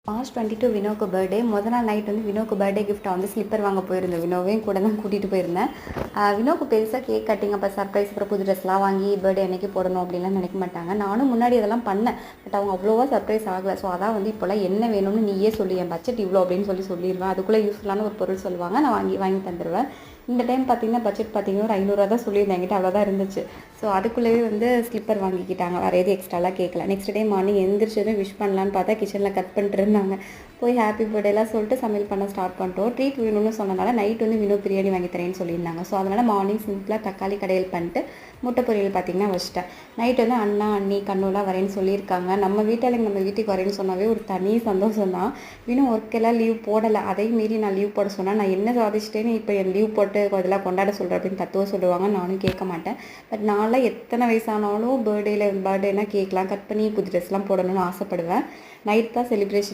March 22 வினோக்கு birthday. மொதல் நாள் night வந்து வினோக்கு பர்த்டே கிஃப்ட்டாக வந்து ஸ்லிப்பர் வாங்க போயிருந்தேன். வினோவையும் கூட தான் கூட்டிகிட்டு போயிருந்தேன். வினோக்கு பெருசாக கேக் கட்டிங், அப்போ சர்ப்ரைஸ், அப்புறம் புது ட்ரெஸ்லாம் வாங்கி பர்த்டே அன்னைக்கு போடணும் அப்படின்லாம் நினைக்க மாட்டாங்க. நானும் முன்னாடி அதெல்லாம் பண்ணேன். பட் அவங்க அவ்வளோவா சர்ப்ரைஸ் ஆகலை. ஸோ அதான் வந்து இப்போலாம் என்ன வேணும்னு நீயே சொல்லி, என் பட்ஜெட் இவ்வளோ அப்படின்னு சொல்லிடுவேன். அதுக்குள்ளே யூஸ்ஃபுல்லான ஒரு பொருள் சொல்லுவாங்க, நான் வாங்கி தந்துடுவேன். இந்த டைம் பார்த்தீங்கன்னா பட்ஜெட் பார்த்தீங்கன்னா ஒரு 500 தான் சொல்லியிருந்தேன். என்கிட்ட அவ்வளோதான் இருந்துச்சு. ஸோ அதுக்குள்ளேயே வந்து ஸ்லிப்பர் வாங்கிக்கிட்டாங்க. வேறு எதுவும் எக்ஸ்ட்ராலாம் கேட்கல. நெக்ஸ்ட் டே மார்னிங் எந்திரிச்சதும் விஷ் பண்ணலான்னு பார்த்தா கிச்சனில் கட் பண்ணிட்டு இருந்தாங்க. போய் ஹாப்பி பர்த்டேலாம் சொல்லிட்டு சமையல் பண்ண ஸ்டார்ட் பண்ணிட்டோம். ட்ரீட் வேணும்னு சொன்னனால நைட் வந்து வினோ பிரியாணி வாங்கி தரேன்னு சொல்லியிருந்தாங்க. ஸோ அதனால் மார்னிங் சிம்பிளாக தக்காளி கடையில் பண்ணிட்டு முட்டை பொரியல் பார்த்திங்கன்னா வச்சிட்டேன். நைட் வந்து அண்ணா அண்ணி கண்ணுலாம் வரேன்னு சொல்லியிருக்காங்க. நம்ம வீட்டுக்கு வரேன்னு சொன்னாவே ஒரு தனி சந்தோஷம் தான். வினோ ஒர்க்கெல்லாம் லீவ் போடலை. அதையும் மீறி நான் லீவ் போட சொன்னேன். நான் என்ன சாதிச்சிட்டேன்னு இப்போ என் லீவ் போட்டு அதெல்லாம் கொண்டாட சொல்கிறேன் அப்படின்னு தத்துவம் சொல்லுவாங்க. நானும் கேட்க மாட்டேன். பட் நான்லாம் எத்தனை வயசானாலும் பர்த்டேனா கேக்லாம் கட் பண்ணி புது ட்ரெஸ்லாம் போடணும்னு ஆசைப்படுவேன். நைட் தான் செலிப்ரேஷன்